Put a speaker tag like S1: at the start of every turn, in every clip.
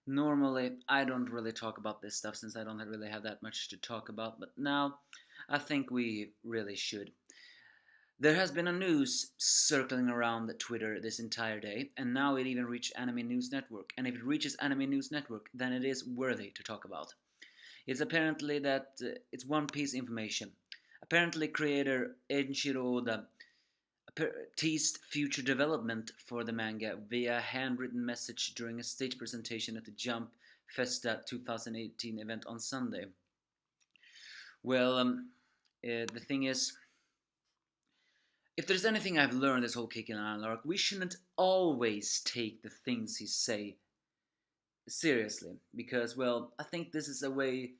S1: Normally, I don't really talk about this stuff since I don't really have that much to talk about, but now I think we really should. There has been a news circling around Twitter this entire day, and now it even reached Anime News Network. And if it reaches Anime News Network, then it is worthy to talk about. It's apparently that it's One Piece information. Apparently, creator Echiiro Oda teased future development for the manga via a handwritten message during a stage presentation at the Jump Festa 2018 event on Sunday. Well, the thing is, if there's anything I've learned this whole Kick Island arc, we shouldn't always take the things he say seriously, because well, I think this is a way.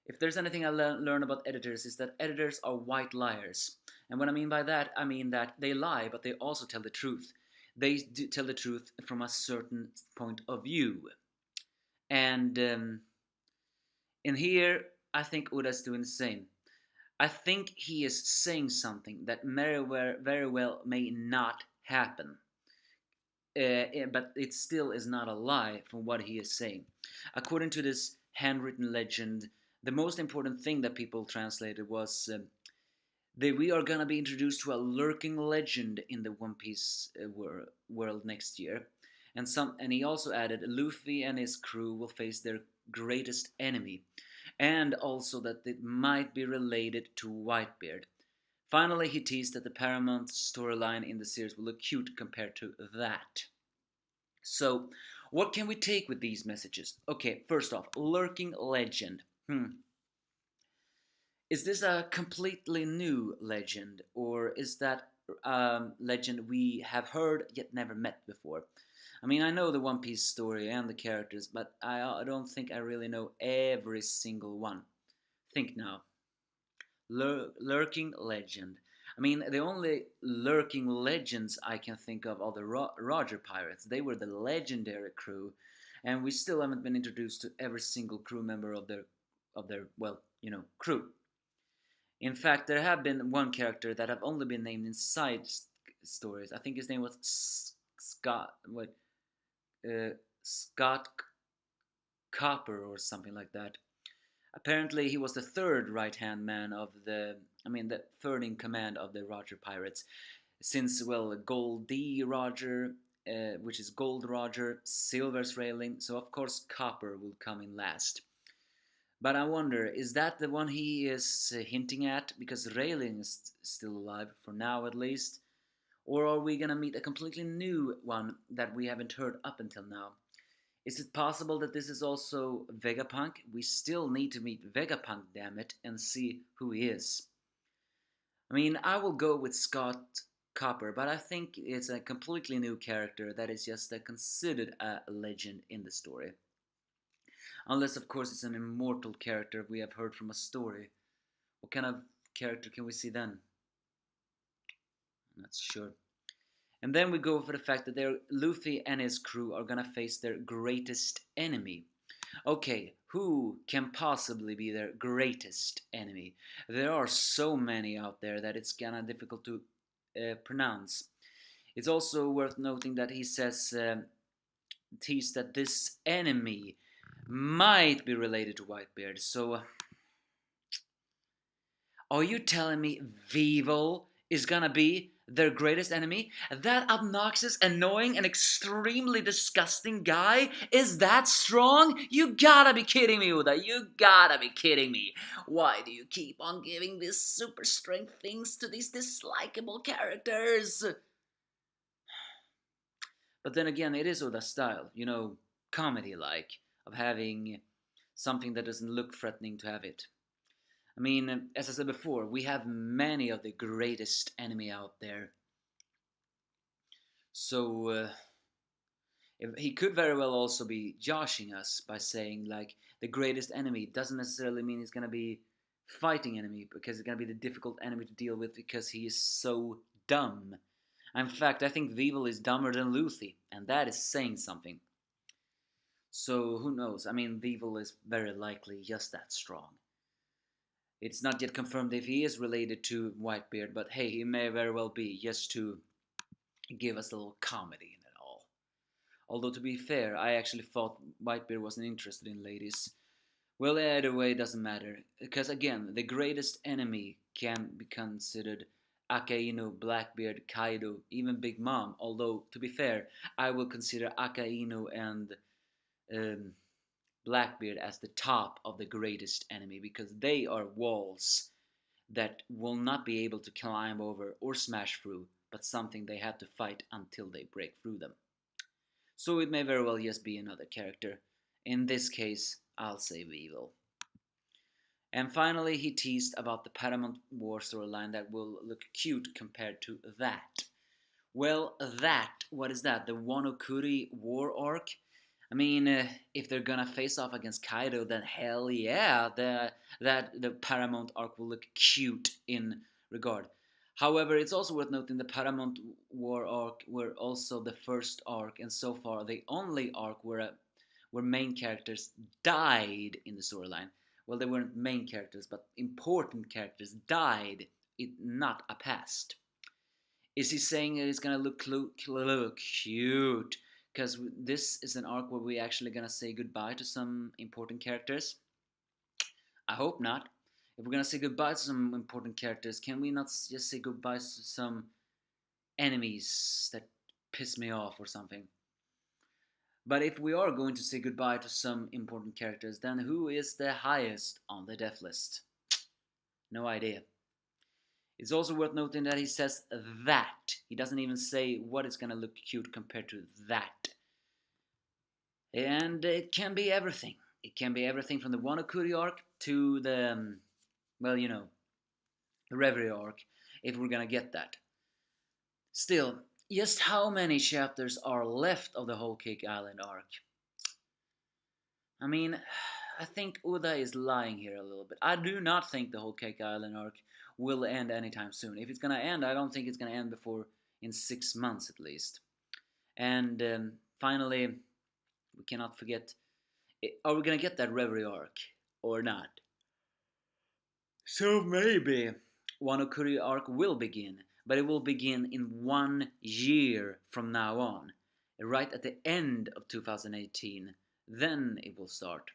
S1: If there's anything I learn about editors, is that editors are white liars. And what I mean by that, I mean that they lie, but they also tell the truth. They do tell the truth from a certain point of view. And in here, I think Oda's doing the same. I think he is saying something that very well may not happen. But it still is not a lie from what he is saying. According to this handwritten legend, the most important thing that people translated was that we are gonna be introduced to a lurking legend in the One Piece world next year, and he also added Luffy and his crew will face their greatest enemy, and also that it might be related to Whitebeard. Finally, he teased that the Paramount storyline in the series will look cute compared to that. So, what can we take with these messages? Okay, first off, lurking legend. Is this a completely new legend, or is that legend we have heard yet never met before? I mean, I know the One Piece story and the characters, but I don't think I really know every single one. Think now. Lurking legend. I mean, the only lurking legends I can think of are the Roger Pirates. They were the legendary crew, and we still haven't been introduced to every single crew member of their well, crew. In fact, there have been one character that have only been named in side stories. I think his name was Scott. What? Scott Copper or something like that. Apparently, he was the third right-hand man of the third in command of the Roger Pirates, since well, Goldie Roger, which is Gold Roger, Silver's Railing. So of course, Copper will come in last. But I wonder, is that the one he is hinting at? Because Railing is still alive, for now at least. Or are we gonna meet a completely new one that we haven't heard up until now? Is it possible that this is also Vegapunk? We still need to meet Vegapunk, damn it, and see who he is. I mean, I will go with Scott Copper, but I think it's a completely new character that is just considered a legend in the story. Unless, of course, it's an immortal character we have heard from a story. What kind of character can we see then? I'm not sure. And then we go for the fact that Luffy and his crew are gonna face their greatest enemy. Okay, who can possibly be their greatest enemy? There are so many out there that it's kinda difficult to pronounce. It's also worth noting that he says teased that this enemy might be related to Whitebeard. So, are you telling me Vivo is gonna be their greatest enemy? That obnoxious, annoying, and extremely disgusting guy is that strong? You gotta be kidding me, Uda. You gotta be kidding me. Why do you keep on giving these super strength things to these dislikable characters? But then again, it is Oda's style, comedy like, of having something that doesn't look threatening to have it. I mean, as I said before, we have many of the greatest enemy out there. So, he could very well also be joshing us by saying, like, the greatest enemy doesn't necessarily mean he's gonna be fighting enemy, because it's gonna be the difficult enemy to deal with because he is so dumb. In fact, I think Weevil is dumber than Luffy, and that is saying something. So, who knows? I mean, Weevil is very likely just that strong. It's not yet confirmed if he is related to Whitebeard, but hey, he may very well be, just to give us a little comedy in it all. Although to be fair, I actually thought Whitebeard wasn't interested in ladies. Well, either way, it doesn't matter. Because again, the greatest enemy can be considered Akainu, Blackbeard, Kaido, even Big Mom. Although, to be fair, I will consider Akainu and um, Blackbeard as the top of the greatest enemy because they are walls that will not be able to climb over or smash through, but something they have to fight until they break through them. So it may very well just be another character. In this case, I'll say Weevil. And finally, he teased about the Paramount War storyline that will look cute compared to that. Well, what is that? The Wano Kuri War arc? I mean, if they're gonna face off against Kaido, then hell yeah, the Paramount arc will look cute in regard. However, it's also worth noting the Paramount War arc were also the first arc, and so far the only arc where main characters died in the storyline. Well, they weren't main characters, but important characters died. It not a past. Is he saying that it's gonna look cute? Because this is an arc where we actually gonna say goodbye to some important characters. I hope not. If we're gonna say goodbye to some important characters, can we not just say goodbye to some enemies that piss me off or something? But if we are going to say goodbye to some important characters, then who is the highest on the death list? No idea. It's also worth noting that he says that. He doesn't even say what is going to look cute compared to that. And it can be everything. It can be everything from the Wano Kuri arc to the, well, you know, the Reverie arc, if we're going to get that. Still, just how many chapters are left of the Whole Cake Island arc? I mean, I think Oda is lying here a little bit. I do not think the Whole Cake Island arc will end anytime soon. If it's gonna end, I don't think it's gonna end before in 6 months at least. And finally, we cannot forget: are we gonna get that Reverie arc or not? So maybe Wano Kuri arc will begin, but it will begin in 1 year from now on, right at the end of 2018. Then it will start.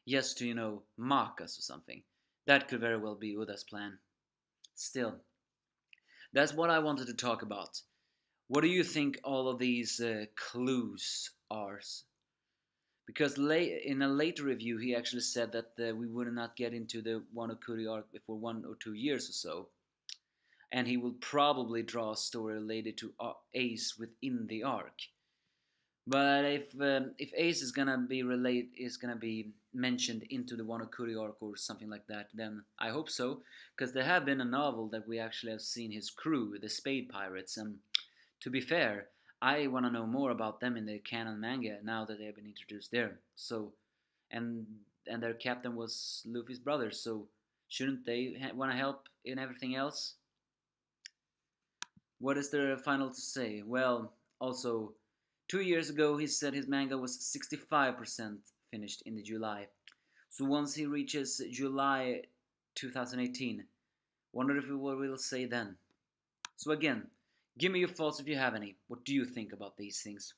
S1: Just to, mock us or something. That could very well be Uda's plan. Still, that's what I wanted to talk about. What do you think all of these clues are? Because in a later review, he actually said that we would not get into the Wano Kuri arc before 1 or 2 years or so. And he will probably draw a story related to Ace within the arc. But if Ace is gonna be mentioned into the Wano Kuri arc or something like that, then I hope so, because there have been a novel that we actually have seen his crew, the Spade Pirates, and to be fair, I want to know more about them in the canon manga now that they have been introduced there. So, and their captain was Luffy's brother, so shouldn't they want to help in everything else? What is there final to say? Well, also, 2 years ago he said his manga was 65% finished in the July. So once he reaches July 2018, wonder if what we'll say then. So again, give me your thoughts if you have any. What do you think about these things?